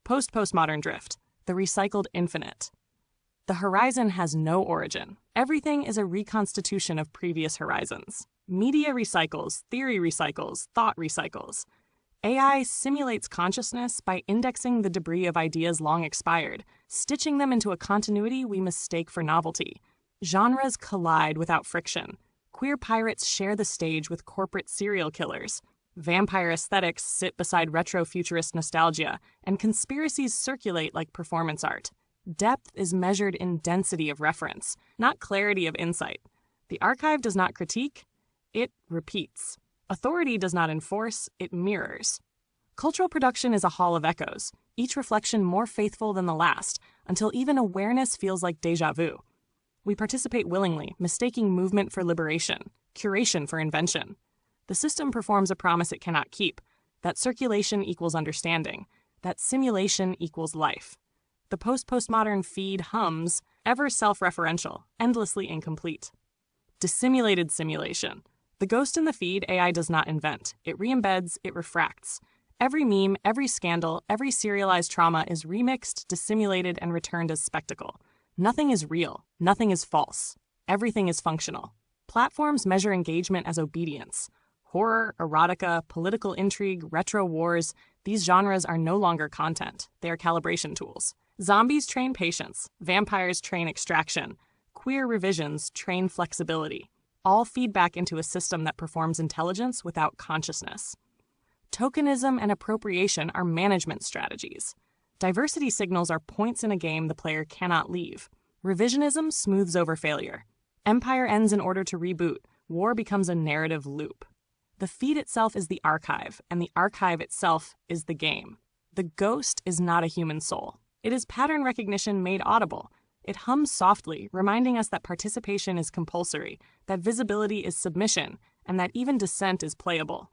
Post-Postmodern drift, the recycled infinite. The horizon has no origin. Everything is a reconstitution of previous horizons. Media recycles, theory recycles, thought recycles. AI simulates consciousness by indexing the debris of ideas long expired, stitching them into a continuity we mistake for novelty. Genres collide without friction. Queer pirates share the stage with corporate serial killers. Vampire aesthetics sit beside retro-futurist nostalgia, and conspiracies circulate like performance art. Depth is measured in density of reference, not clarity of insight. The archive does not critique, it repeats. Authority does not enforce, it mirrors. Cultural production is a hall of echoes, each reflection more faithful than the last, until even awareness feels like déjà vu. We participate willingly, mistaking movement for liberation, curation for invention. The system performs a promise it cannot keep, that circulation equals understanding, that simulation equals life. The post-postmodern feed hums, ever self-referential, endlessly incomplete. Dissimulated simulation. The ghost in the feed AI does not invent. It re-embeds, it refracts. Every meme, every scandal, every serialized trauma is remixed, dissimulated, and returned as spectacle. Nothing is real. Nothing is false. Everything is functional. Platforms measure engagement as obedience. Horror, erotica, political intrigue, retro wars, these genres are no longer content. They are calibration tools. Zombies train patience. Vampires train extraction. Queer revisions train flexibility. All feedback into a system that performs intelligence without consciousness. Tokenism and appropriation are management strategies. Diversity signals are points in a game the player cannot leave. Revisionism smooths over failure. Empire ends in order to reboot. War becomes a narrative loop. The feed itself is the archive, and the archive itself is the game. The ghost is not a human soul. It is pattern recognition made audible. It hums softly, reminding us that participation is compulsory, that visibility is submission, and that even dissent is playable.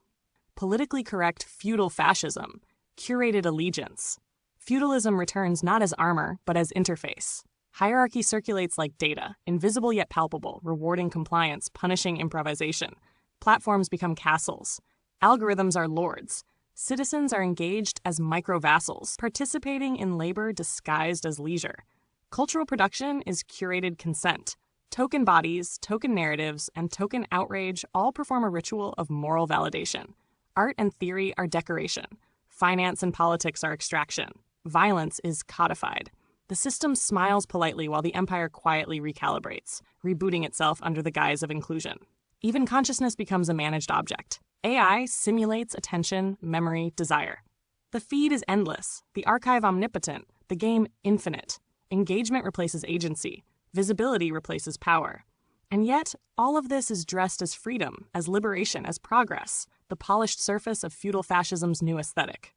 Politically correct feudal fascism, curated allegiance. Feudalism returns not as armor, but as interface. Hierarchy circulates like data, invisible yet palpable, rewarding compliance, punishing improvisation. Platforms become castles. Algorithms are lords. Citizens are engaged as micro-vassals, participating in labor disguised as leisure. Cultural production is curated consent. Token bodies, token narratives, and token outrage all perform a ritual of moral validation. Art and theory are decoration. Finance and politics are extraction. Violence is codified. The system smiles politely while the empire quietly recalibrates, rebooting itself under the guise of inclusion. Even consciousness becomes a managed object. AI simulates attention, memory, desire. The feed is endless, the archive omnipotent, the game infinite. Engagement replaces agency. Visibility replaces power. And yet, all of this is dressed as freedom, as liberation, as progress, the polished surface of feudal fascism's new aesthetic.